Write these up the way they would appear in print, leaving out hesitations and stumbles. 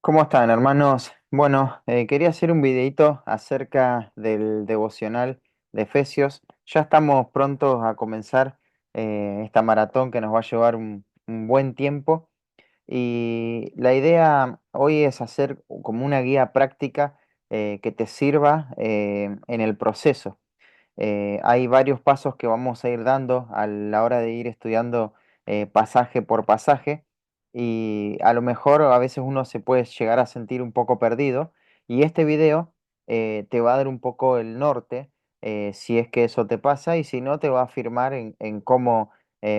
¿Cómo están, hermanos? Bueno, quería hacer un videito acerca del devocional de Efesios. Ya estamos prontos a comenzar esta maratón que nos va a llevar un buen tiempo. Y la idea hoy es hacer como una guía práctica que te sirva en el proceso. Hay varios pasos que vamos a ir dando a la hora de ir estudiando pasaje por pasaje y a lo mejor a veces uno se puede llegar a sentir un poco perdido y este video te va a dar un poco el norte si es que eso te pasa y si no te va a afirmar en cómo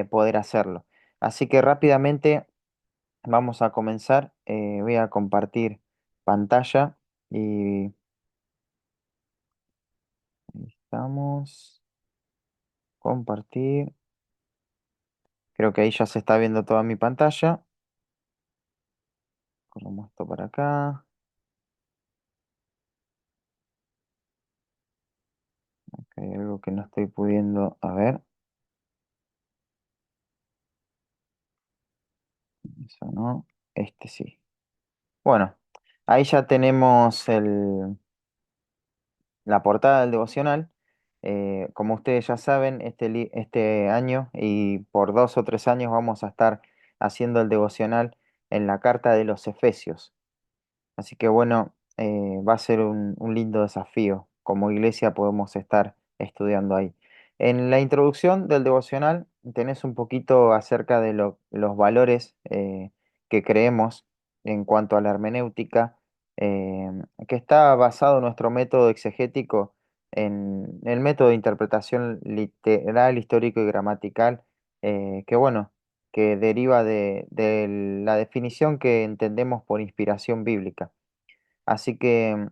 poder hacerlo. Así que rápidamente vamos a comenzar. Voy a compartir pantalla y ahí estamos. Compartir. Creo que ahí ya se está viendo toda mi pantalla. Corremos esto para acá. Acá hay algo que no estoy pudiendo. A ver, eso no. Este sí. Bueno, ahí ya tenemos la portada del devocional. Como ustedes ya saben, este año y por 2 o 3 años vamos a estar haciendo el devocional en la carta de los Efesios. Así que bueno, va a ser un lindo desafío. Como iglesia podemos estar estudiando ahí. En la introducción del devocional tenés un poquito acerca de los valores que creemos en cuanto a la hermenéutica, eh, que está basado nuestro método exegético en el método de interpretación literal, histórico y gramatical, que bueno, que deriva de la definición que entendemos por inspiración bíblica. Así que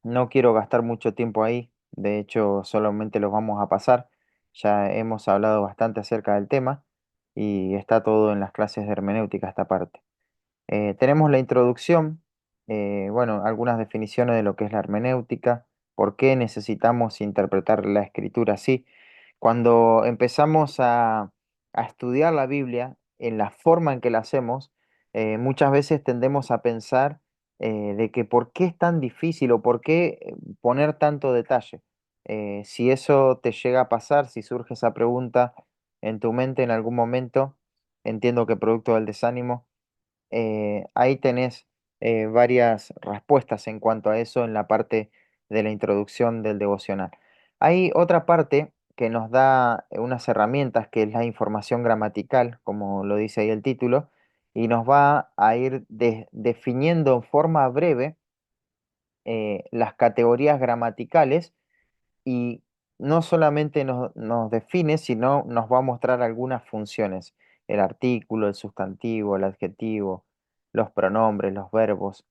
no quiero gastar mucho tiempo ahí, de hecho solamente los vamos a pasar. Ya hemos hablado bastante acerca del tema y está todo en las clases de hermenéutica esta parte. Tenemos la introducción, bueno, algunas definiciones de lo que es la hermenéutica, por qué necesitamos interpretar la escritura así. Cuando empezamos a estudiar la Biblia en la forma en que la hacemos, muchas veces tendemos a pensar de que por qué es tan difícil o por qué poner tanto detalle. Si eso te llega a pasar, si surge esa pregunta en tu mente en algún momento, entiendo que producto del desánimo, ahí tenés varias respuestas en cuanto a eso en la parte de la introducción del devocional. Hay otra parte que nos da unas herramientas, que es la información gramatical, como lo dice ahí el título, y nos va a ir definiendo en forma breve las categorías gramaticales y no solamente nos define, sino nos va a mostrar algunas funciones, el artículo, el sustantivo, el adjetivo, los pronombres, los verbos.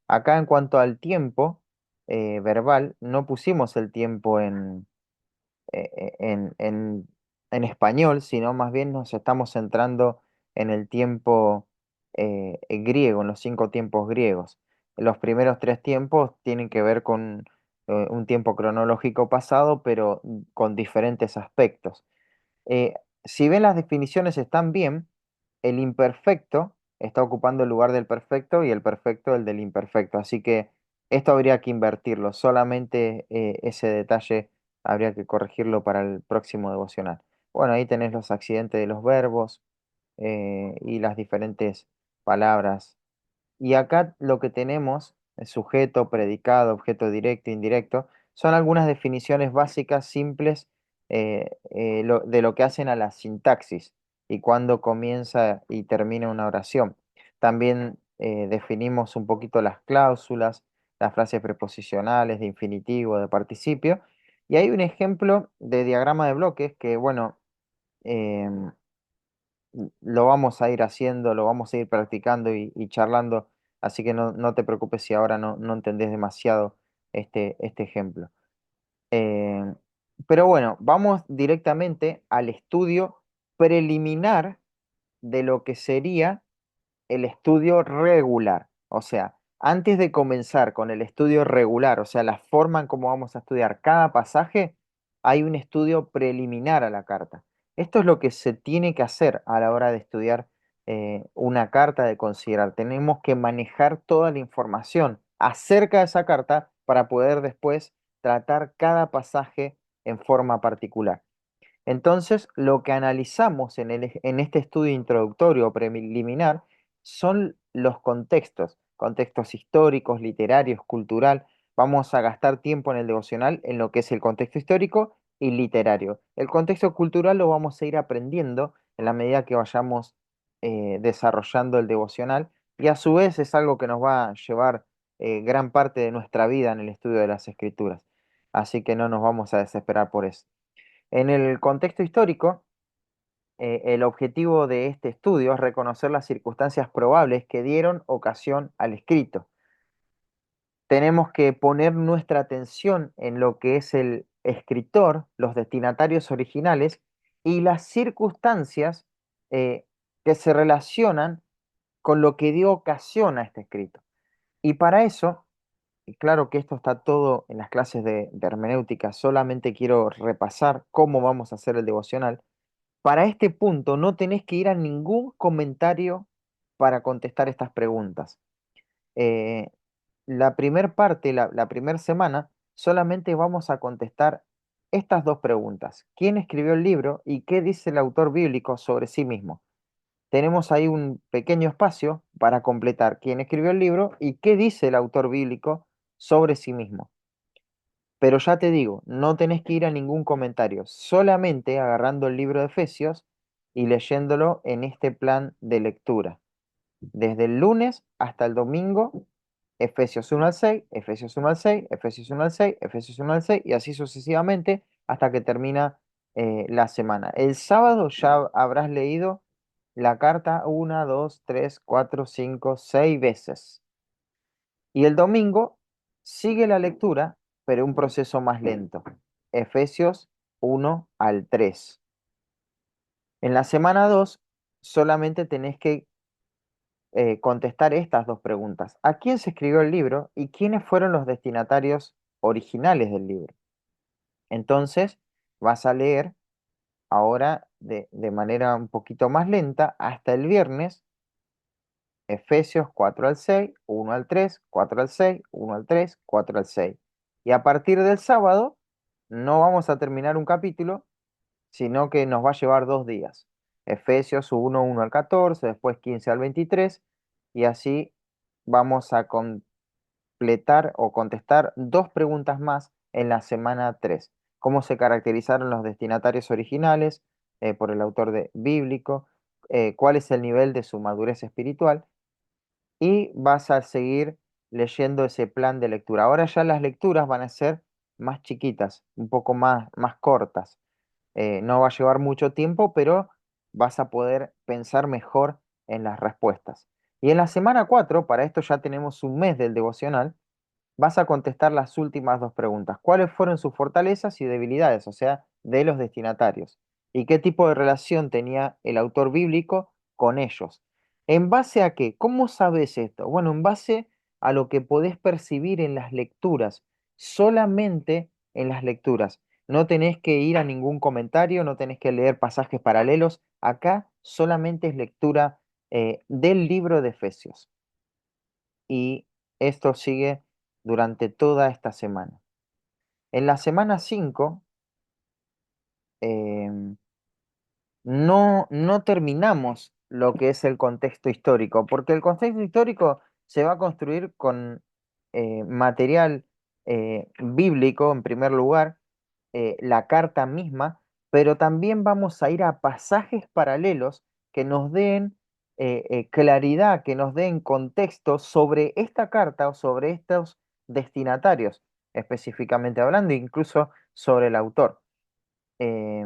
Acá en cuanto al tiempo verbal, no pusimos el tiempo eh, eh, en, en, en español, sino más bien nos estamos centrando en el tiempo griego, en los 5 tiempos griegos. Los primeros 3 tiempos tienen que ver con un tiempo cronológico pasado, pero con diferentes aspectos. Eh, si ven las definiciones están bien, el imperfecto está ocupando el lugar del perfecto y el perfecto el del imperfecto. Así que esto habría que invertirlo. Solamente ese detalle habría que corregirlo para el próximo devocional. Bueno, ahí tenés los accidentes de los verbos y las diferentes palabras. Y acá lo que tenemos, sujeto, predicado, objeto directo, indirecto, son algunas definiciones básicas, simples, de lo que hacen a la sintaxis y cuándo comienza y termina una oración. También definimos un poquito las cláusulas, las frases preposicionales, de infinitivo, de participio. Y hay un ejemplo de diagrama de bloques que, bueno, em, lo vamos a ir haciendo, lo vamos a ir practicando y charlando, así que no te preocupes si ahora no entendés demasiado este ejemplo. Eh, pero bueno, vamos directamente al estudio preliminar de lo que sería el estudio regular. O sea, antes de comenzar con el estudio regular, o sea, la forma en cómo vamos a estudiar cada pasaje, hay un estudio preliminar a la carta. Esto es lo que se tiene que hacer a la hora de estudiar una carta de considerar. Tenemos que manejar toda la información acerca de esa carta para poder después tratar cada pasaje en forma particular. Entonces, lo que analizamos en este estudio introductorio o preliminar son los contextos, contextos históricos, literarios, cultural. Vamos a gastar tiempo en el devocional en lo que es el contexto histórico y literario. El contexto cultural lo vamos a ir aprendiendo en la medida que vayamos desarrollando el devocional y a su vez es algo que nos va a llevar gran parte de nuestra vida en el estudio de las escrituras. Así que no nos vamos a desesperar por eso. En el contexto histórico, el objetivo de este estudio es reconocer las circunstancias probables que dieron ocasión al escrito. Tenemos que poner nuestra atención en lo que es el escritor, los destinatarios originales y las circunstancias eh, que se relacionan con lo que dio ocasión a este escrito. Y para eso, y claro que esto está todo en las clases de hermenéutica, solamente quiero repasar cómo vamos a hacer el devocional. Para este punto no tenés que ir a ningún comentario para contestar estas preguntas. Eh, la primer parte, la primera semana, solamente vamos a contestar estas dos preguntas. ¿Quién escribió el libro y qué dice el autor bíblico sobre sí mismo? Tenemos ahí un pequeño espacio para completar quién escribió el libro y qué dice el autor bíblico sobre sí mismo. Pero ya te digo, no tenés que ir a ningún comentario, solamente agarrando el libro de Efesios y leyéndolo en este plan de lectura. Desde el lunes hasta el domingo, Efesios 1 al 6, Efesios 1 al 6, Efesios 1 al 6, Efesios 1 al 6 y así sucesivamente hasta que termina la semana. El sábado ya habrás leído la carta una, 2, 3, 4, 5, 6 veces. Y el domingo sigue la lectura, pero un proceso más lento. Efesios 1 al 3. En la semana 2 solamente tenés que contestar estas dos preguntas. ¿A quién se escribió el libro y quiénes fueron los destinatarios originales del libro? Entonces vas a leer ahora de manera un poquito más lenta hasta el viernes Efesios 4 al 6, 1 al 3, 4 al 6, 1 al 3, 4 al 6. Y a partir del sábado no vamos a terminar un capítulo, sino que nos va a llevar 2 días. Efesios 1, 1 al 14, después 15 al 23, y así vamos a completar o contestar dos preguntas más en la semana 3. ¿Cómo se caracterizaron los destinatarios originales por el autor bíblico? ¿Cuál es el nivel de su madurez espiritual? Y vas a seguir leyendo ese plan de lectura. Ahora ya las lecturas van a ser más chiquitas, un poco más cortas. No va a llevar mucho tiempo, pero vas a poder pensar mejor en las respuestas. Y en la semana 4 para esto ya tenemos un mes del devocional, vas a contestar las últimas dos preguntas. ¿Cuáles fueron sus fortalezas y debilidades, o sea, de los destinatarios? ¿Y qué tipo de relación tenía el autor bíblico con ellos? ¿En base a qué? ¿Cómo sabes esto? Bueno, en base a lo que podés percibir en las lecturas, solamente en las lecturas. No tenés que ir a ningún comentario, no tenés que leer pasajes paralelos. Acá solamente es lectura del libro de Efesios. Y esto sigue durante toda esta semana. En la semana 5 em, no terminamos lo que es el contexto histórico, porque el contexto histórico se va a construir con material bíblico en primer lugar, la carta misma, pero también vamos a ir a pasajes paralelos que nos den claridad, que nos den contexto sobre esta carta o sobre estos destinatarios, específicamente hablando, incluso sobre el autor. Eh,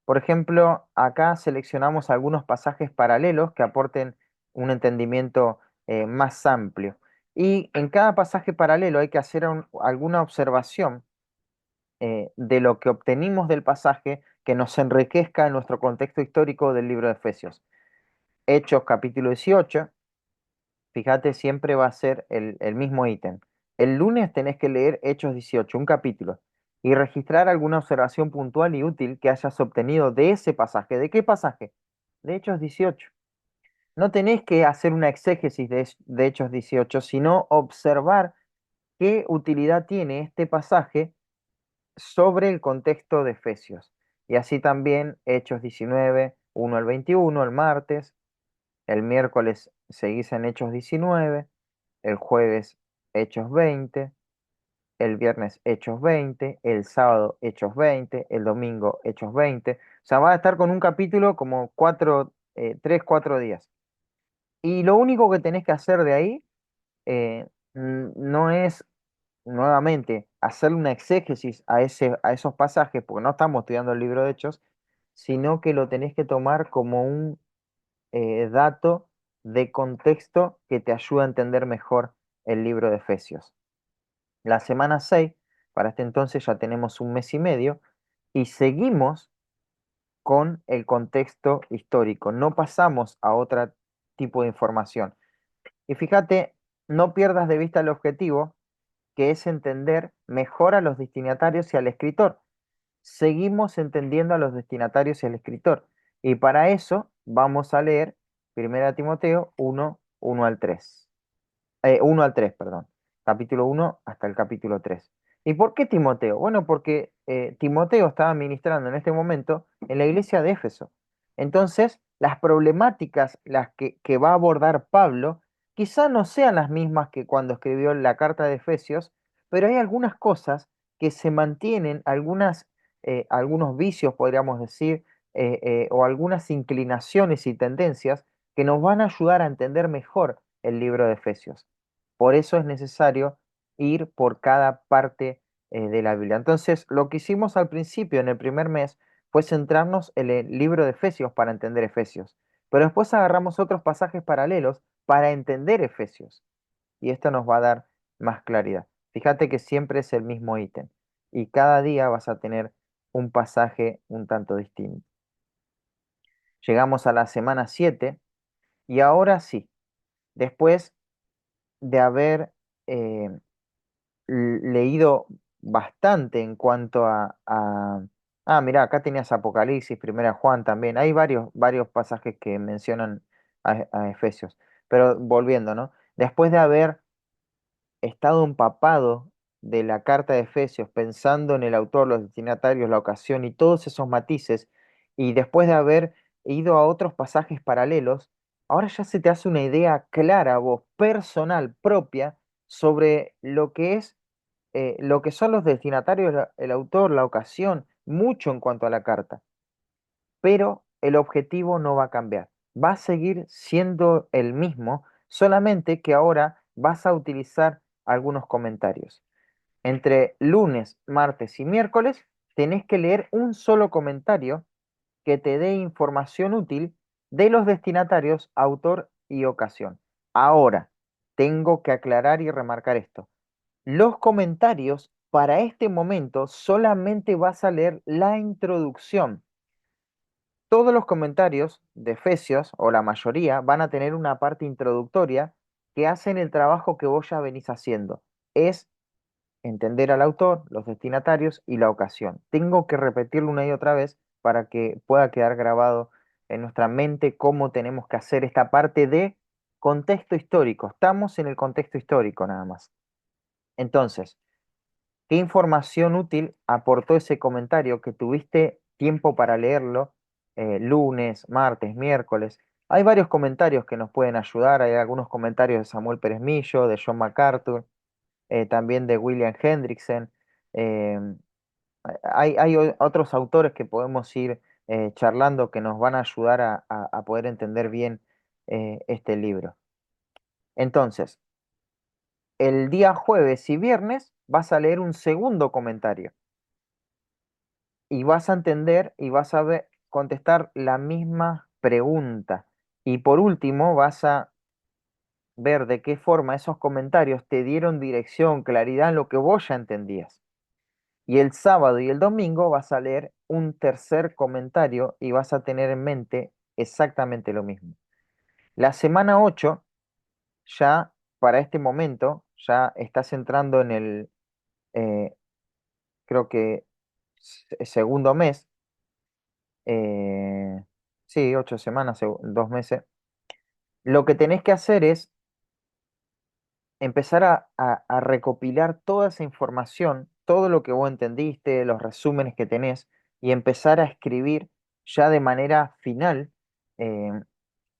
por ejemplo, acá seleccionamos algunos pasajes paralelos que aporten un entendimiento más amplio. Y en cada pasaje paralelo hay que hacer alguna observación de lo que obtenimos del pasaje que nos enriquezca en nuestro contexto histórico del libro de Efesios. Hechos capítulo 18, fíjate, siempre va a ser el mismo ítem. El lunes tenés que leer Hechos 18, un capítulo, y registrar alguna observación puntual y útil que hayas obtenido de ese pasaje. ¿De qué pasaje? De Hechos 18. no tenés que hacer una exégesis de Hechos 18, sino observar qué utilidad tiene este pasaje sobre el contexto de Efesios. Y así también Hechos 19, 1 al 21, el martes, el miércoles seguís en Hechos 19, el jueves Hechos 20, el viernes Hechos 20, el sábado Hechos 20, el domingo Hechos 20. O sea, va a estar con un capítulo como 3, 4 días. Y lo único que tenés que hacer de ahí no es nuevamente hacer una exégesis a esos pasajes, porque no estamos estudiando el libro de Hechos, sino que lo tenés que tomar como un dato de contexto que te ayuda a entender mejor el libro de Efesios. La semana 6 para este entonces ya tenemos un mes y medio, y seguimos con el contexto histórico, no pasamos a otro tipo de información. Y fíjate, no pierdas de vista el objetivo, que es entender mejor a los destinatarios y al escritor. Seguimos entendiendo a los destinatarios y al escritor. Y para eso vamos a leer 1 Timoteo 1, 1 al 3. 1 al 3, perdón. Capítulo 1 hasta el capítulo 3. ¿Y por qué Timoteo? Bueno, porque Timoteo estaba ministrando en este momento en la iglesia de Éfeso. Entonces, las problemáticas las que va a abordar Pablo quizá no sean las mismas que cuando escribió la carta de Efesios, pero hay algunas cosas que se mantienen, algunos vicios, podríamos decir, o algunas inclinaciones y tendencias que nos van a ayudar a entender mejor el libro de Efesios. Por eso es necesario ir por cada parte de la Biblia. Entonces, lo que hicimos al principio, en el primer mes, fue centrarnos en el libro de Efesios para entender Efesios. Pero después agarramos otros pasajes paralelos para entender Efesios. Y esto nos va a dar más claridad. Fíjate que siempre es el mismo ítem. Y cada día vas a tener un pasaje un tanto distinto. Llegamos a la semana 7 y ahora sí, después de haber eh, leído bastante en cuanto Ah, mirá, acá tenías Apocalipsis, Primera Juan también. Hay varios pasajes que mencionan a Efesios. Pero volviendo, ¿no? Después de haber estado empapado de la carta de Efesios, pensando en el autor, los destinatarios, la ocasión y todos esos matices, y después de haber ido a otros pasajes paralelos, ahora ya se te hace una idea clara, vos, personal, propia, sobre lo que son los destinatarios, el autor, la ocasión, mucho en cuanto a la carta. Pero el objetivo no va a cambiar. Va a seguir siendo el mismo, solamente que ahora vas a utilizar algunos comentarios. Entre lunes, martes y miércoles tenés que leer un solo comentario que te dé información útil de los destinatarios, autor y ocasión. Ahora, tengo que aclarar y remarcar esto. Los comentarios para este momento solamente vas a leer la introducción. Todos los comentarios de Efesios, o la mayoría, van a tener una parte introductoria que hacen el trabajo que vos ya venís haciendo. Es entender al autor, los destinatarios y la ocasión. Tengo que repetirlo una y otra vez para que pueda quedar grabado en nuestra mente cómo tenemos que hacer esta parte de contexto histórico. Estamos en el contexto histórico nada más. Entonces, ¿qué información útil aportó ese comentario que tuviste tiempo para leerlo lunes, martes, miércoles? Hay varios comentarios que nos pueden ayudar. Hay algunos comentarios de Samuel Pérez Millo, de John MacArthur, también de William Hendrickson. eh, hay otros autores que podemos ir charlando que nos van a ayudar a poder entender bien este libro. Entonces, el día jueves y viernes vas a leer un segundo comentario y vas a entender y vas a contestar la misma pregunta. Y por último, vas a ver de qué forma esos comentarios te dieron dirección, claridad en lo que vos ya entendías. Y el sábado y el domingo vas a leer un tercer comentario y vas a tener en mente exactamente lo mismo. La semana 8 ya para este momento, ya estás entrando en el, eh, creo que, segundo mes. Sí, 8 semanas, 2 meses. Lo que tenés que hacer es empezar a recopilar toda esa información, todo lo que vos entendiste, los resúmenes que tenés, y empezar a escribir ya de manera final eh,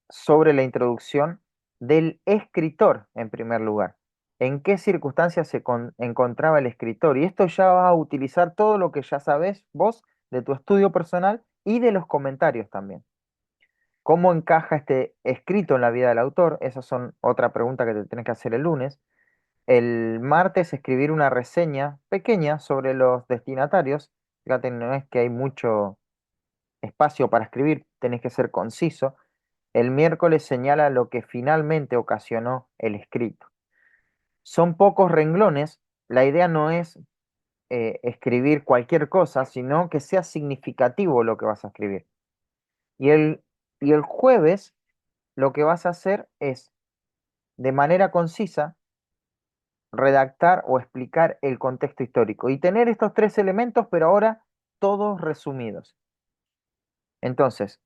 sobre la introducción del escritor en primer lugar. ¿En qué circunstancias se encontraba el escritor? Y esto ya va a utilizar todo lo que ya sabés vos de tu estudio personal y de los comentarios también. ¿Cómo encaja este escrito en la vida del autor? Esas son otra pregunta que te tenés que hacer el lunes. El martes escribir una reseña pequeña sobre los destinatarios. Fíjate, no es que hay mucho espacio para escribir, tenés que ser conciso. El miércoles señala lo que finalmente ocasionó el escrito. Son pocos renglones, la idea no es escribir cualquier cosa, sino que sea significativo lo que vas a escribir. Y y el jueves lo que vas a hacer es, de manera concisa, redactar o explicar el contexto histórico y tener estos tres elementos, pero ahora todos resumidos. Entonces,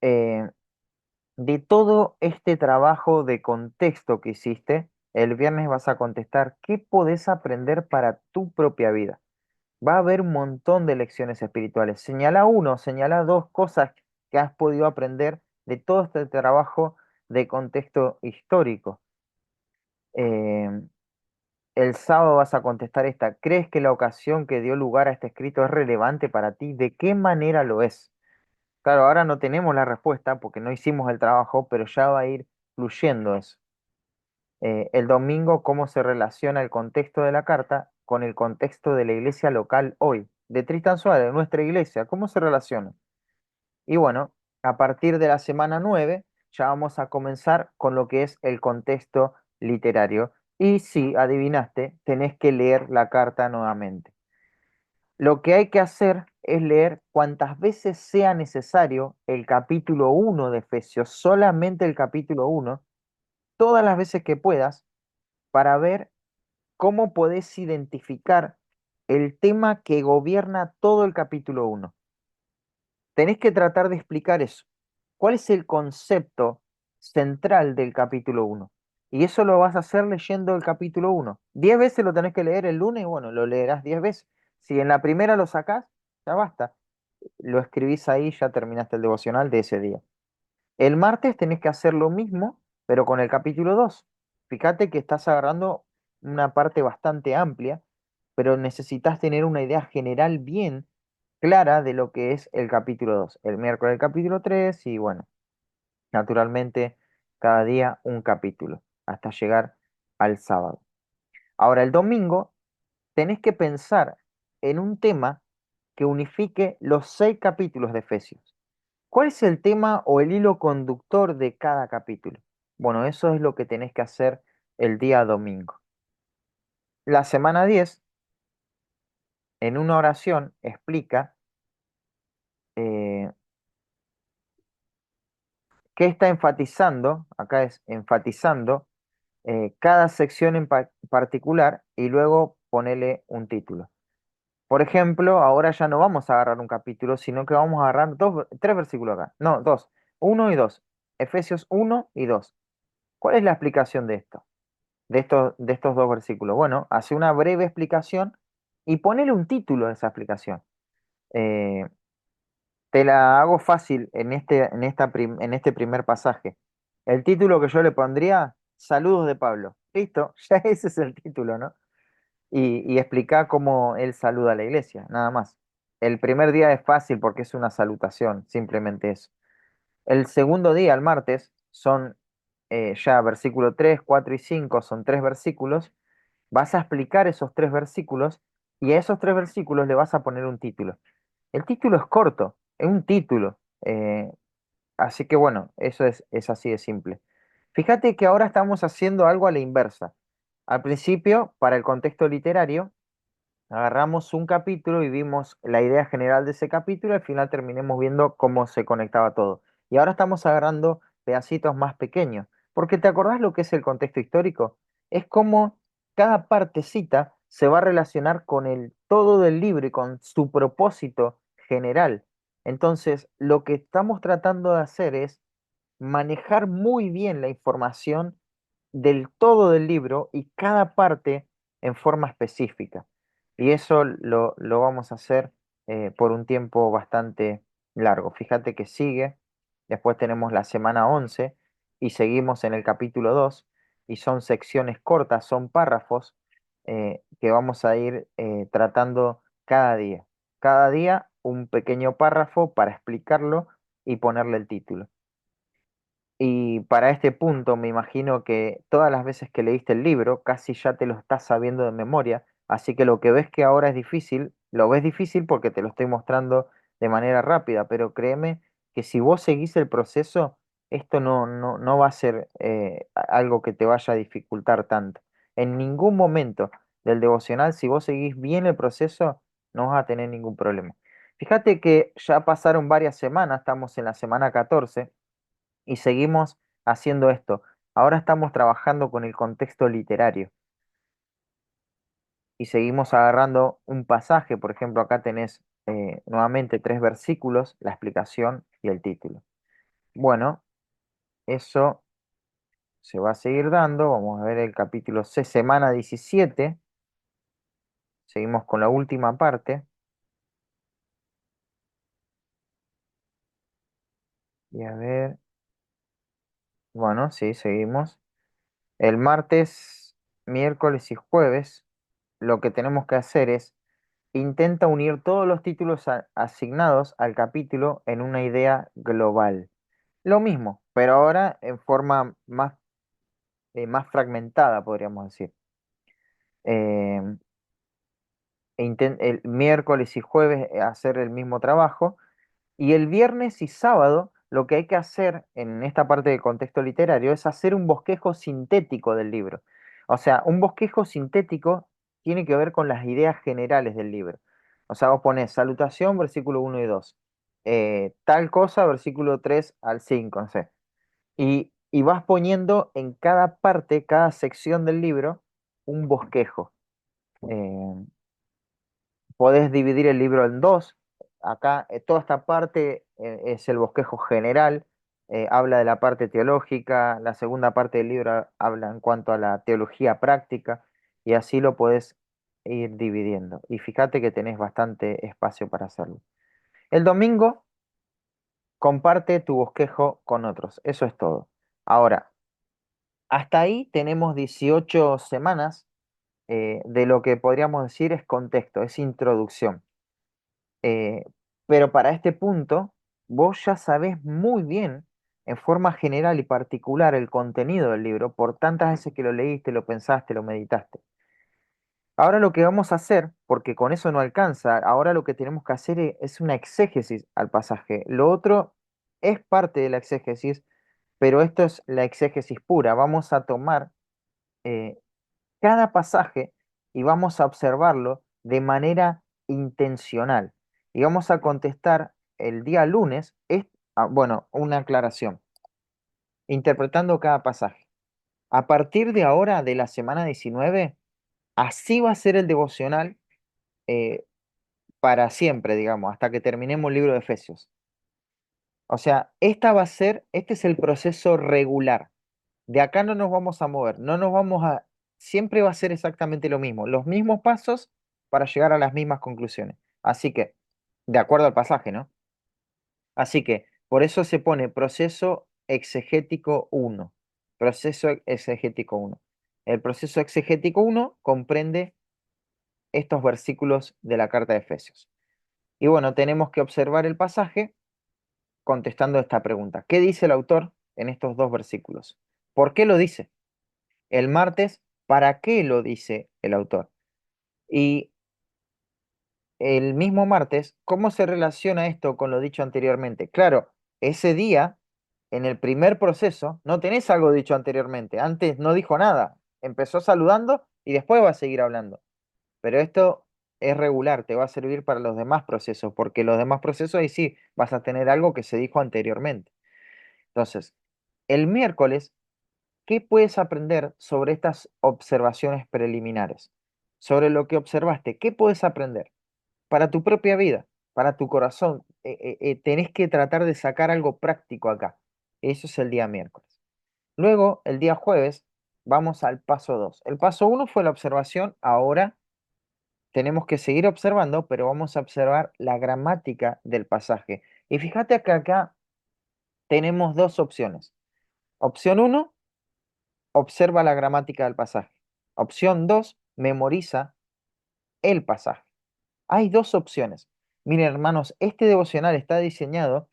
eh, de todo este trabajo de contexto que hiciste, el viernes vas a contestar qué podés aprender para tu propia vida. Va a haber un montón de lecciones espirituales. Señala uno, señala dos cosas que has podido aprender de todo este trabajo de contexto histórico. Eh, el sábado vas a contestar esta. ¿Crees que la ocasión que dio lugar a este escrito es relevante para ti? ¿De qué manera lo es? Claro, ahora no tenemos la respuesta porque no hicimos el trabajo, pero ya va a ir fluyendo eso. El domingo, ¿cómo se relaciona el contexto de la carta con el contexto de la iglesia local hoy? De Tristan Suárez, nuestra iglesia, ¿cómo se relaciona? Y bueno, a partir de la semana 9 ya vamos a comenzar con lo que es el contexto literario. Y si adivinaste, tenés que leer la carta nuevamente. Lo que hay que hacer es leer cuantas veces sea necesario el capítulo 1 de Efesios, solamente el capítulo 1, todas las veces que puedas, para ver cómo podés identificar el tema que gobierna todo el capítulo 1. Tenés que tratar de explicar eso. ¿Cuál es el concepto central del capítulo 1? Y eso lo vas a hacer leyendo el capítulo 1. 10 veces lo tenés que leer el lunes y bueno, lo leerás 10 veces. Si en la primera lo sacás, ya basta. Lo escribís ahí, ya terminaste el devocional de ese día. El martes tenés que hacer lo mismo, pero con el capítulo 2. Fíjate que estás agarrando una parte bastante amplia, pero necesitas tener una idea general bien clara de lo que es el capítulo 2. El miércoles el capítulo 3 y bueno, naturalmente cada día un capítulo hasta llegar al sábado. Ahora el domingo tenés que pensar en un tema que unifique los 6 capítulos de Efesios. ¿Cuál es el tema o el hilo conductor de cada capítulo? Bueno, eso es lo que tenés que hacer el día domingo. La semana 10, en una oración, explica eh, qué está enfatizando, acá es enfatizando, cada sección en particular y luego ponele un título. Por ejemplo, ahora ya no vamos a agarrar un capítulo, sino que vamos a agarrar tres versículos acá. No, dos. Uno y dos. Efesios 1 y 2. ¿Cuál es la explicación de esto? De estos dos versículos. Bueno, hace una breve explicación y ponele un título a esa explicación. Eh, Te la hago fácil en este primer pasaje. El título que yo le pondría, Saludos de Pablo. Listo, ya ese es el título, ¿no? Y explicar cómo él saluda a la iglesia, nada más. El primer día es fácil porque es una salutación, simplemente eso. El segundo día, el martes, son ya versículo 3, 4 y 5, son tres versículos. Vas a explicar esos tres versículos y a esos tres versículos le vas a poner un título. El título es corto, es un título. Así que bueno, eso es así de simple. Fíjate que ahora estamos haciendo algo a la inversa. Al principio, para el contexto literario, agarramos un capítulo y vimos la idea general de ese capítulo y al final terminemos viendo cómo se conectaba todo. Y ahora estamos agarrando pedacitos más pequeños, porque ¿te acordás lo que es el contexto histórico? Es como cada partecita se va a relacionar con el todo del libro y con su propósito general. Entonces, lo que estamos tratando de hacer es manejar muy bien la información del todo del libro y cada parte en forma específica. Y eso lo vamos a hacer por un tiempo bastante largo. Fíjate que sigue, después tenemos la semana 11 y seguimos en el capítulo 2 y son secciones cortas, son párrafos que vamos a ir tratando cada día. Cada día un pequeño párrafo para explicarlo y ponerle el título. Y para este punto me imagino que todas las veces que leíste el libro casi ya te lo estás sabiendo de memoria, así que lo que ves que ahora es difícil, lo ves difícil porque te lo estoy mostrando de manera rápida, pero créeme que si vos seguís el proceso, esto no va a ser algo que te vaya a dificultar tanto. En ningún momento del devocional, si vos seguís bien el proceso, no vas a tener ningún problema. Fíjate que ya pasaron varias semanas, estamos en la semana 14 y seguimos haciendo esto. Ahora estamos trabajando con el contexto literario y seguimos agarrando un pasaje. Por ejemplo, acá tenés nuevamente tres versículos, la explicación y el título. Bueno, eso se va a seguir dando. Vamos a ver el capítulo C, semana 17. Seguimos con la última parte. Y a ver, bueno, sí, seguimos. El martes, miércoles y jueves, lo que tenemos que hacer es intenta unir todos los títulos asignados al capítulo en una idea global. Lo mismo, pero ahora en forma más fragmentada, podríamos decir. Eh, el miércoles y jueves hacer el mismo trabajo y el viernes y sábado lo que hay que hacer en esta parte del contexto literario es hacer un bosquejo sintético del libro. O sea, un bosquejo sintético tiene que ver con las ideas generales del libro. O sea, vos ponés salutación, versículo 1 y 2. Tal cosa, versículo 3 al 5, no sé. Y vas poniendo en cada parte, cada sección del libro, un bosquejo. Eh, Podés dividir el libro en dos. Acá, toda esta parte es el bosquejo general, habla de la parte teológica, la segunda parte del libro habla en cuanto a la teología práctica, y así lo podés ir dividiendo. Y fíjate que tenés bastante espacio para hacerlo. El domingo, comparte tu bosquejo con otros. Eso es todo. Ahora, hasta ahí tenemos 18 semanas de lo que podríamos decir es contexto, es introducción. Eh, pero para este punto, vos ya sabés muy bien, en forma general y particular, el contenido del libro, por tantas veces que lo leíste, lo pensaste, lo meditaste. Ahora lo que vamos a hacer, porque con eso no alcanza, ahora lo que tenemos que hacer es una exégesis al pasaje. Lo otro es parte de la exégesis, pero esto es la exégesis pura. Vamos a tomar eh, cada pasaje y vamos a observarlo de manera intencional. Y vamos a contestar el día lunes, bueno, una aclaración, interpretando cada pasaje. A partir de ahora, de la semana 19, así va a ser el devocional eh, para siempre, digamos, hasta que terminemos el libro de Efesios. O sea, este es el proceso regular. De acá no nos vamos a mover, no nos vamos a, siempre va a ser exactamente lo mismo, los mismos pasos para llegar a las mismas conclusiones. Así que, de acuerdo al pasaje, ¿no? Así que, por eso se pone proceso exegético uno. Proceso exegético uno. El proceso exegético uno comprende estos versículos de la carta de Efesios. Y bueno, tenemos que observar el pasaje contestando esta pregunta. ¿Qué dice el autor en estos dos versículos? ¿Por qué lo dice? El martes, ¿para qué lo dice el autor? Y el mismo martes, ¿cómo se relaciona esto con lo dicho anteriormente? Claro, ese día, en el primer proceso, no tenés algo dicho anteriormente. Antes no dijo nada. Empezó saludando y después va a seguir hablando. Pero esto es regular, te va a servir para los demás procesos, porque los demás procesos ahí sí vas a tener algo que se dijo anteriormente. Entonces, el miércoles, ¿qué puedes aprender sobre estas observaciones preliminares? Sobre lo que observaste, ¿qué puedes aprender para tu propia vida, para tu corazón? Tenés que tratar de sacar algo práctico acá. Eso es el día miércoles. Luego, el día jueves, vamos al paso 2. El paso uno fue la observación. Ahora tenemos que seguir observando, pero vamos a observar la gramática del pasaje. Y fíjate que acá tenemos dos opciones. Opción uno, observa la gramática del pasaje. Opción 2, memoriza el pasaje. Hay dos opciones. Miren, hermanos, este devocional está diseñado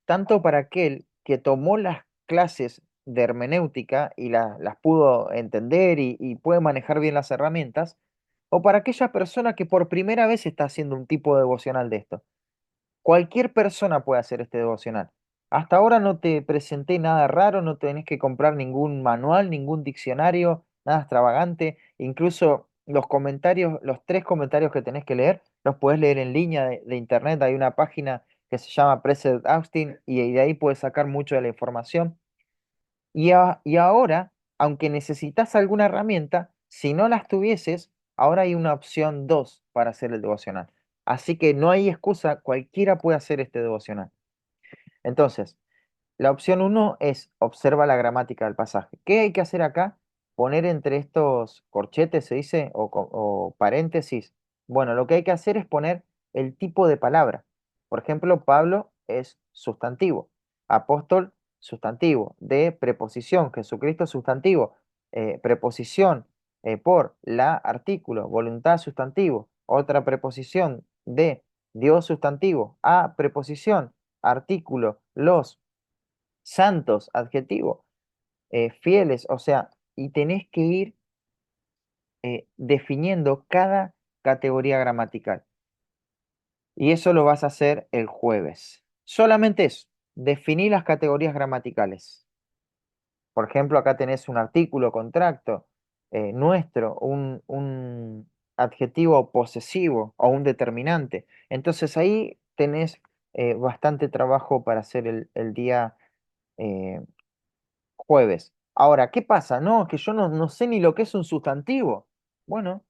tanto para aquel que tomó las clases de hermenéutica y las pudo entender y puede manejar bien las herramientas, o para aquella persona que por primera vez está haciendo un tipo de devocional de esto. Cualquier persona puede hacer este devocional. Hasta ahora no te presenté nada raro, no tenés que comprar ningún manual, ningún diccionario, nada extravagante. Incluso los comentarios, los tres comentarios que tenés que leer, los puedes leer en línea de internet. Hay una página que se llama Preset Austin y de ahí puedes sacar mucho de la información. Y ahora, aunque necesitas alguna herramienta, si no las tuvieses, ahora hay una opción 2 para hacer el devocional. Así que no hay excusa, cualquiera puede hacer este devocional. Entonces, la opción uno es observa la gramática del pasaje. ¿Qué hay que hacer acá? Poner entre estos corchetes, se dice, o paréntesis. Bueno, lo que hay que hacer es poner el tipo de palabra. Por ejemplo, Pablo es sustantivo, apóstol sustantivo, de preposición, Jesucristo sustantivo, preposición por la artículo, voluntad sustantivo, otra preposición de Dios sustantivo, a preposición, artículo, los santos, adjetivo, fieles, o sea, y tenés que ir definiendo cada categoría gramatical. Y eso lo vas a hacer el jueves. Solamente eso, definir las categorías gramaticales. Por ejemplo, acá tenés un artículo, contracto, nuestro, un adjetivo posesivo o un determinante. Entonces ahí tenés bastante trabajo para hacer el día eh, jueves. Ahora, ¿qué pasa? No, que yo no sé ni lo que es un sustantivo. Bueno,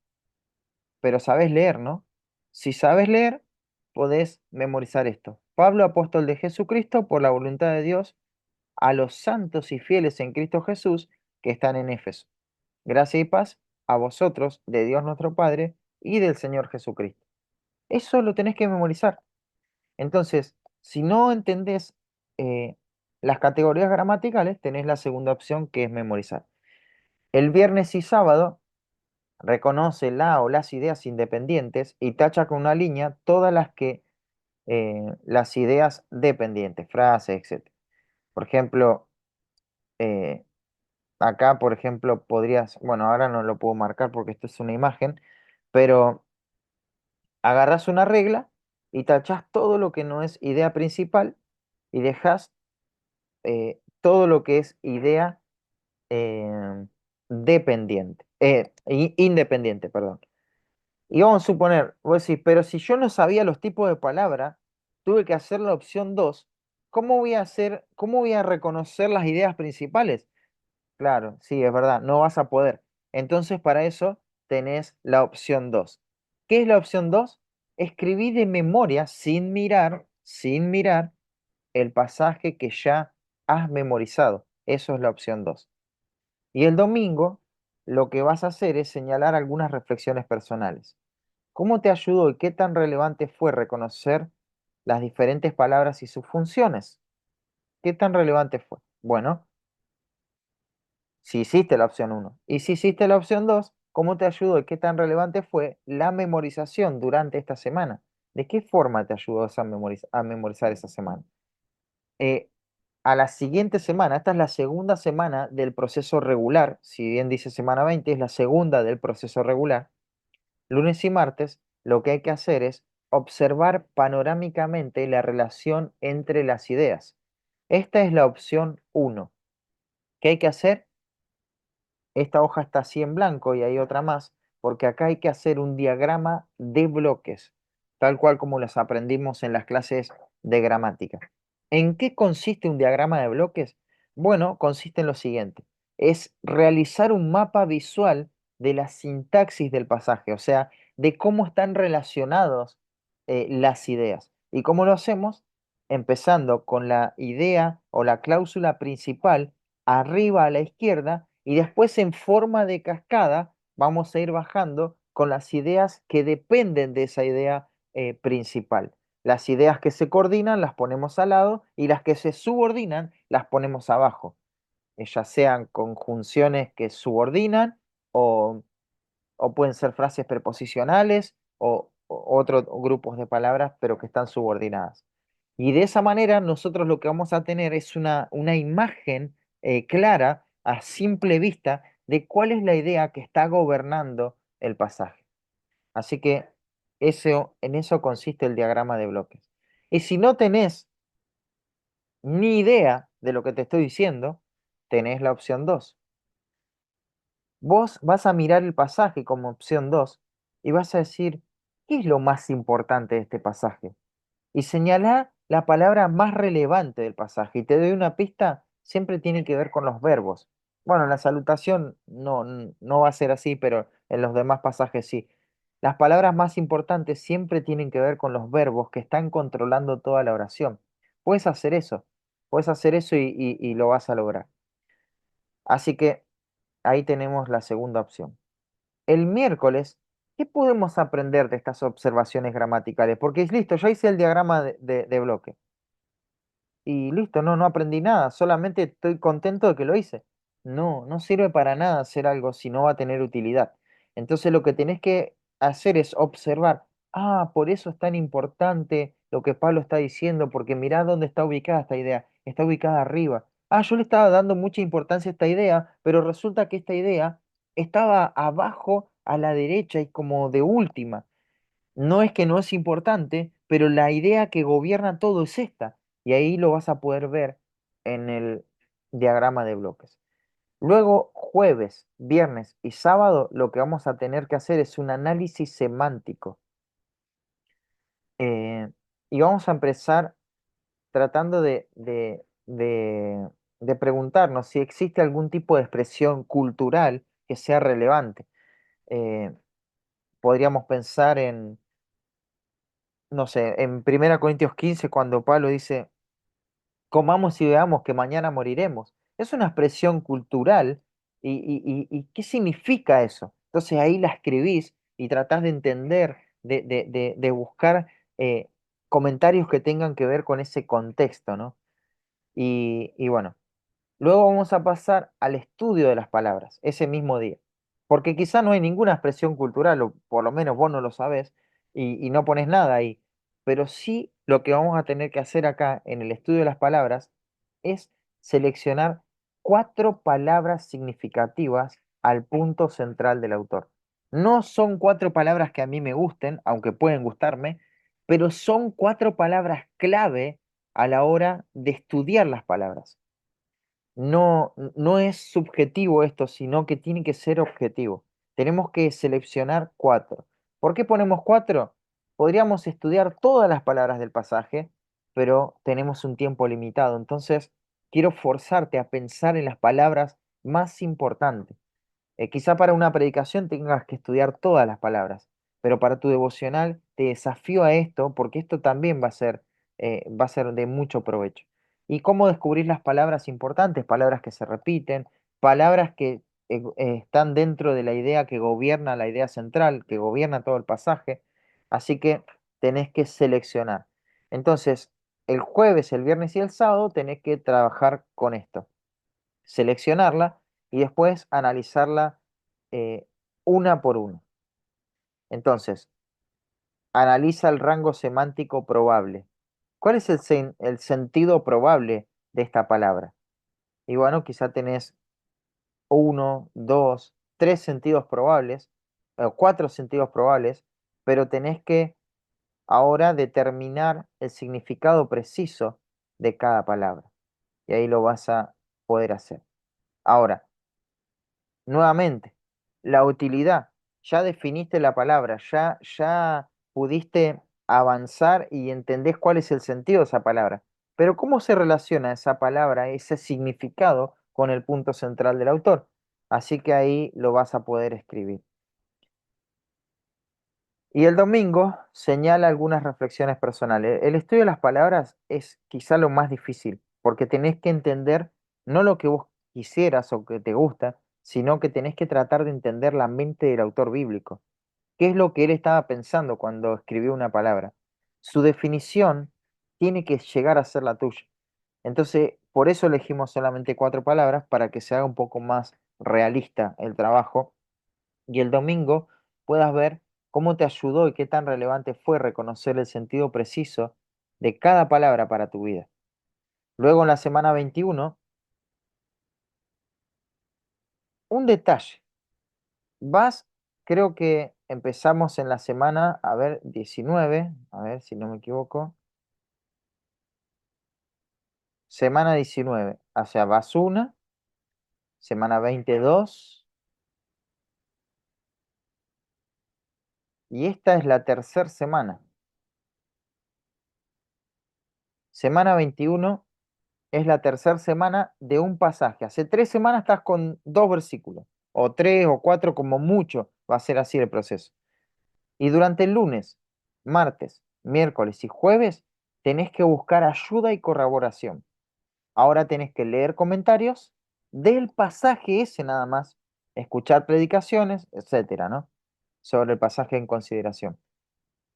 pero sabes leer, ¿no? Si sabes leer, podés memorizar esto. Pablo, apóstol de Jesucristo, por la voluntad de Dios, a los santos y fieles en Cristo Jesús que están en Éfeso. Gracia y paz a vosotros, de Dios nuestro Padre y del Señor Jesucristo. Eso lo tenés que memorizar. Entonces, si no entendés las categorías gramaticales, tenés la segunda opción que es memorizar. El viernes y sábado reconoce la o las ideas independientes y tacha con una línea todas las ideas dependientes, frases, etc. Por ejemplo, eh, acá, por ejemplo, podrías, bueno, ahora no lo puedo marcar porque esto es una imagen, pero agarras una regla y tachás todo lo que no es idea principal y dejas todo lo que es idea dependiente, independiente, perdón. Y vamos a suponer, vos decís, pero si yo no sabía los tipos de palabra, tuve que hacer la opción 2. ¿Cómo voy a hacer, cómo voy a reconocer las ideas principales? Claro, sí, es verdad, no vas a poder. Entonces, para eso tenés la opción 2. ¿Qué es la opción 2? Escribí de memoria, sin mirar el pasaje que ya has memorizado. Eso es la opción 2. Y el domingo, lo que vas a hacer es señalar algunas reflexiones personales. ¿Cómo te ayudó y qué tan relevante fue reconocer las diferentes palabras y sus funciones? ¿Qué tan relevante fue? Bueno, si hiciste la opción uno y si hiciste la opción 2, ¿cómo te ayudó y qué tan relevante fue la memorización durante esta semana? ¿De qué forma te ayudó a memorizar esa semana? Eh, a la siguiente semana, esta es la segunda semana del proceso regular, si bien dice semana 20, es la segunda del proceso regular. Lunes y martes, lo que hay que hacer es observar panorámicamente la relación entre las ideas. Esta es la opción uno. ¿Qué hay que hacer? Esta hoja está así en blanco y hay otra más, porque acá hay que hacer un diagrama de bloques, tal cual como los aprendimos en las clases de gramática. ¿En qué consiste un diagrama de bloques? Bueno, consiste en lo siguiente, es realizar un mapa visual de la sintaxis del pasaje, o sea, de cómo están relacionados las ideas. ¿Y cómo lo hacemos? empezando con la idea o la cláusula principal arriba a la izquierda y después en forma de cascada vamos a ir bajando con las ideas que dependen de esa idea principal. Las ideas que se coordinan las ponemos al lado y las que se subordinan las ponemos abajo, ya sean conjunciones que subordinan o pueden ser frases preposicionales o otros grupos de palabras, pero que están subordinadas. Y de esa manera nosotros lo que vamos a tener es una imagen clara a simple vista de cuál es la idea que está gobernando el pasaje. Así que en eso consiste el diagrama de bloques. Y si no tenés ni idea de lo que te estoy diciendo, tenés la opción 2. Vos vas a mirar el pasaje como opción 2 y vas a decir, ¿qué es lo más importante de este pasaje? Y señalá la palabra más relevante del pasaje. Y te doy una pista, siempre tiene que ver con los verbos. Bueno, en la salutación no va a ser así, pero en los demás pasajes sí. Las palabras más importantes siempre tienen que ver con los verbos que están controlando toda la oración. Puedes hacer eso y lo vas a lograr. Así que ahí tenemos la segunda opción. El miércoles, ¿qué podemos aprender de estas observaciones gramaticales? Porque es listo, ya hice el diagrama de bloque y listo, no aprendí nada, solamente estoy contento de que lo hice. No sirve para nada hacer algo si no va a tener utilidad. Entonces lo que tenés que hacer es observar, por eso es tan importante lo que Pablo está diciendo, porque mirá dónde está ubicada esta idea, está ubicada arriba. Yo le estaba dando mucha importancia a esta idea, pero resulta que esta idea estaba abajo a la derecha y como de última. No es que no es importante, pero la idea que gobierna todo es esta. Y ahí lo vas a poder ver en el diagrama de bloques. Luego, jueves, viernes y sábado, lo que vamos a tener que hacer es un análisis semántico. Eh, y vamos a empezar tratando de preguntarnos si existe algún tipo de expresión cultural que sea relevante. Eh, Podríamos pensar en, no sé, en 1 Corintios 15 cuando Pablo dice, comamos y veamos que mañana moriremos. Es una expresión cultural y ¿qué significa eso? Entonces ahí la escribís y tratás de entender, de buscar comentarios que tengan que ver con ese contexto, ¿no? Y bueno. Luego vamos a pasar al estudio de las palabras ese mismo día, porque quizá no hay ninguna expresión cultural, o por lo menos vos no lo sabés y no pones nada ahí, pero sí lo que vamos a tener que hacer acá en el estudio de las palabras es seleccionar 4 palabras significativas al punto central del autor. No son 4 palabras que a mí me gusten, aunque pueden gustarme, pero son 4 palabras clave a la hora de estudiar las palabras. No es subjetivo esto, sino que tiene que ser objetivo. Tenemos que seleccionar 4. ¿Por qué ponemos 4? Podríamos estudiar todas las palabras del pasaje, pero tenemos un tiempo limitado. Entonces, quiero forzarte a pensar en las palabras más importantes. Quizá para una predicación tengas que estudiar todas las palabras, pero para tu devocional te desafío a esto porque esto también va a ser de mucho provecho. ¿Y cómo descubrir las palabras importantes? Palabras que se repiten, palabras que están dentro de la idea que gobierna la idea central, que gobierna todo el pasaje. Así que tenés que seleccionar. Entonces, el jueves, el viernes y el sábado tenés que trabajar con esto, seleccionarla y después analizarla eh, una por una. Entonces, analiza el rango semántico probable. ¿Cuál es el sentido probable de esta palabra? Y bueno, quizá tenés 1, 2, 3 sentidos probables, o 4 sentidos probables, pero tenés que ahora determinar el significado preciso de cada palabra. Y ahí lo vas a poder hacer. Ahora, nuevamente, la utilidad. Ya definiste la palabra, ya pudiste avanzar y entendés cuál es el sentido de esa palabra. Pero ¿cómo se relaciona esa palabra, ese significado, con el punto central del autor? Así que ahí lo vas a poder escribir. Y el domingo señala algunas reflexiones personales. El estudio de las palabras es quizá lo más difícil, porque tenés que entender no lo que vos quisieras o que te gusta, sino que tenés que tratar de entender la mente del autor bíblico. ¿Qué es lo que él estaba pensando cuando escribió una palabra? Su definición tiene que llegar a ser la tuya. Entonces, por eso elegimos solamente cuatro palabras para que se haga un poco más realista el trabajo y el domingo puedas ver cómo te ayudó y qué tan relevante fue reconocer el sentido preciso de cada palabra para tu vida. Luego en la semana 21, un detalle. Vas, creo que empezamos en la semana, a ver, 19, a ver si no me equivoco, semana 19, o sea, vas una, semana 22, y esta es la tercera semana. Semana 21 es la tercera semana de un pasaje. Hace 3 semanas estás con dos versículos, o tres o cuatro como mucho, va a ser así el proceso. Y durante el lunes, martes, miércoles y jueves tenés que buscar ayuda y corroboración. Ahora tenés que leer comentarios del pasaje ese nada más, escuchar predicaciones, etcétera, ¿no? Sobre el pasaje en consideración.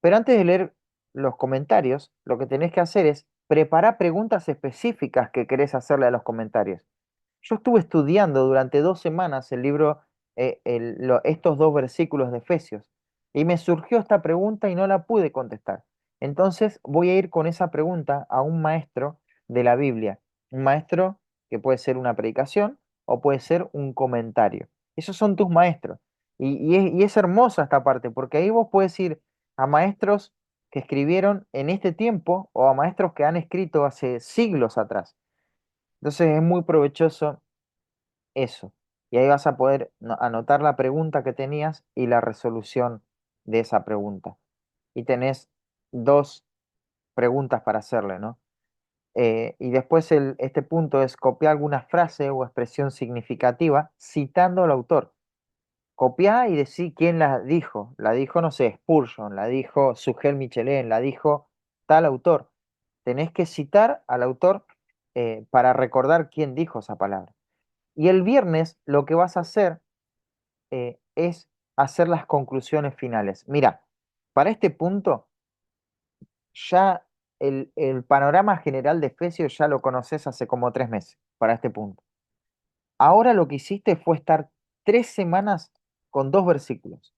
Pero antes de leer los comentarios, lo que tenés que hacer es preparar preguntas específicas que querés hacerle a los comentarios. Yo estuve estudiando durante 2 semanas el libro, estos dos versículos de Efesios, y me surgió esta pregunta y no la pude contestar. Entonces voy a ir con esa pregunta a un maestro de la Biblia, un maestro que puede ser una predicación o puede ser un comentario. Esos son tus maestros. Y es hermosa esta parte, porque ahí vos puedes ir a maestros que escribieron en este tiempo o a maestros que han escrito hace siglos atrás. Entonces es muy provechoso eso. Y ahí vas a poder anotar la pregunta que tenías y la resolución de esa pregunta. Y tenés dos preguntas para hacerle, ¿no? Y después este punto es copiar alguna frase o expresión significativa citando al autor. Copiar y decir quién la dijo. La dijo, no sé, Spurgeon, la dijo Sugel Michelin, la dijo tal autor. Tenés que citar al autor para recordar quién dijo esa palabra. Y el viernes lo que vas a hacer es hacer las conclusiones finales. Mira, para este punto ya el panorama general de Efesios ya lo conoces hace como 3 meses, para este punto. Ahora lo que hiciste fue estar 3 semanas con dos versículos.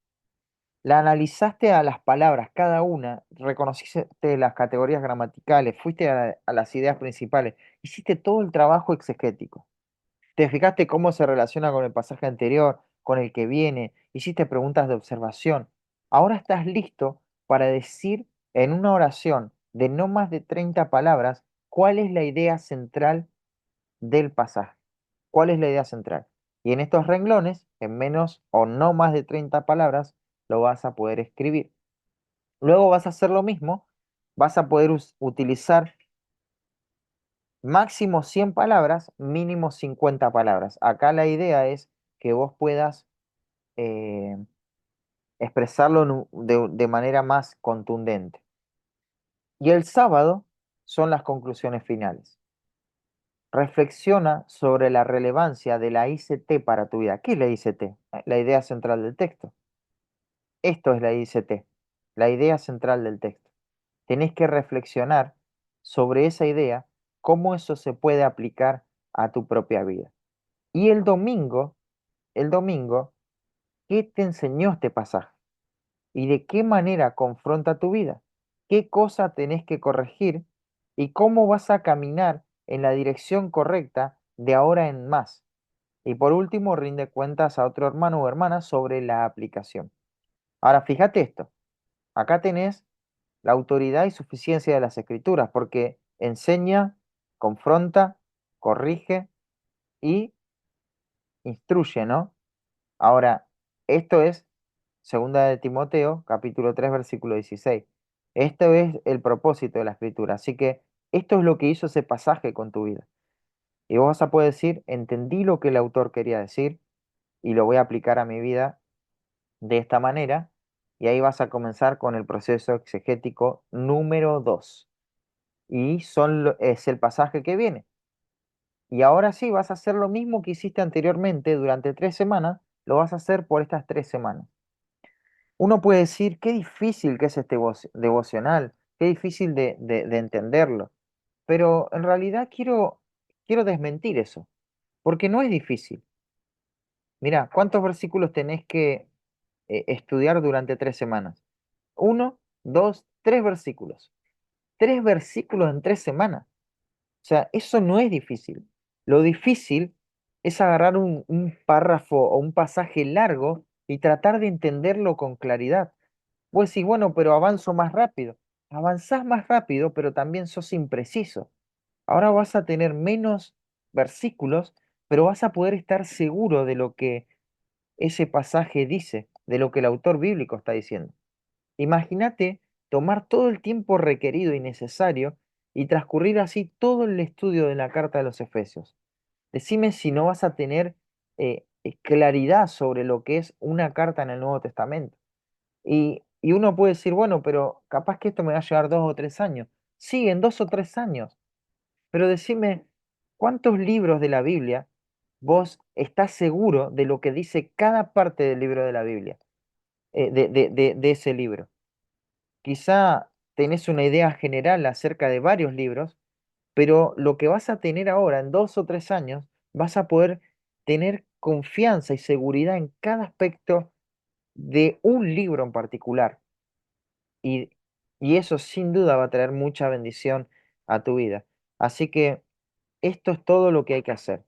La analizaste a las palabras, cada una, reconociste las categorías gramaticales, fuiste a las ideas principales, hiciste todo el trabajo exegético. ¿Te fijaste cómo se relaciona con el pasaje anterior, con el que viene? Hiciste preguntas de observación. Ahora estás listo para decir en una oración de no más de 30 palabras cuál es la idea central del pasaje. ¿Cuál es la idea central? Y en estos renglones, en menos o no más de 30 palabras, lo vas a poder escribir. Luego vas a hacer lo mismo, vas a poder utilizar máximo 100 palabras, mínimo 50 palabras. Acá la idea es que vos puedas eh, expresarlo de manera más contundente. Y el sábado son las conclusiones finales. Reflexiona sobre la relevancia de la ICT para tu vida. ¿Qué es la ICT? La idea central del texto. Esto es la ICT, la idea central del texto. Tenés que reflexionar sobre esa idea, cómo eso se puede aplicar a tu propia vida. Y el domingo, ¿qué te enseñó este pasaje? ¿Y de qué manera confronta tu vida? ¿Qué cosa tenés que corregir? ¿Y cómo vas a caminar en la dirección correcta de ahora en más? Y por último, rinde cuentas a otro hermano o hermana sobre la aplicación. Ahora, fíjate esto. Acá tenés la autoridad y suficiencia de las escrituras, porque enseña, confronta, corrige y instruye, ¿no? Ahora, esto es segunda de Timoteo, capítulo 3 versículo 16. Esto es el propósito de la escritura. Así que esto es lo que hizo ese pasaje con tu vida. Y vos vas a poder decir, entendí lo que el autor quería decir y lo voy a aplicar a mi vida de esta manera. y ahí vas a comenzar con el proceso exegético número 2. Y es el pasaje que viene. Y ahora sí, vas a hacer lo mismo que hiciste anteriormente durante 3 semanas, lo vas a hacer por estas 3 semanas. Uno puede decir, qué difícil que es este devocional, qué difícil de entenderlo, pero en realidad quiero desmentir eso, porque no es difícil. Mira, ¿cuántos versículos tenés que estudiar durante 3 semanas? Uno, dos, tres versículos. 3 versículos en 3 semanas. O sea, eso no es difícil. Lo difícil es agarrar un párrafo o un pasaje largo y tratar de entenderlo con claridad. Pues sí, bueno, pero avanzo más rápido. Avanzás más rápido, pero también sos impreciso. Ahora vas a tener menos versículos, pero vas a poder estar seguro de lo que ese pasaje dice, de lo que el autor bíblico está diciendo. Imagínate tomar todo el tiempo requerido y necesario y transcurrir así todo el estudio de la carta de los Efesios. Decime si no vas a tener claridad sobre lo que es una carta en el Nuevo Testamento. Y uno puede decir, bueno, pero capaz que esto me va a llevar 2 o 3 años. Sí, en 2 o 3 años. Pero decime, ¿cuántos libros de la Biblia vos estás seguro de lo que dice cada parte del libro de la Biblia? De ese libro. Quizá tenés una idea general acerca de varios libros, pero lo que vas a tener ahora en 2 o 3 años, vas a poder tener confianza y seguridad en cada aspecto de un libro en particular. Y, y eso sin duda va a traer mucha bendición a tu vida. Así que esto es todo lo que hay que hacer.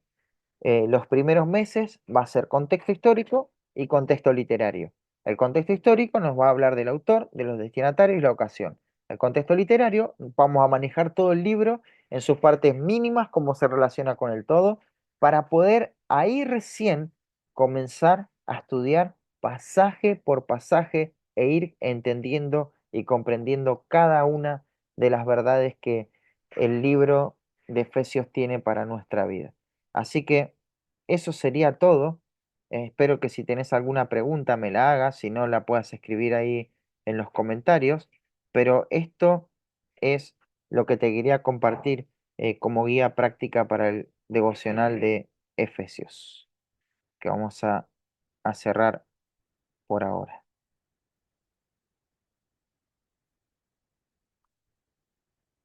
Los primeros meses va a ser contexto histórico y contexto literario. El contexto histórico nos va a hablar del autor, de los destinatarios y la ocasión. El contexto literario, vamos a manejar todo el libro en sus partes mínimas, cómo se relaciona con el todo, para poder ahí recién comenzar a estudiar pasaje por pasaje e ir entendiendo y comprendiendo cada una de las verdades que el libro de Efesios tiene para nuestra vida. Así que eso sería todo. Espero que si tenés alguna pregunta me la hagas, si no la puedas escribir ahí en los comentarios. Pero esto es lo que te quería compartir como guía práctica para el devocional de Efesios, que vamos a cerrar por ahora.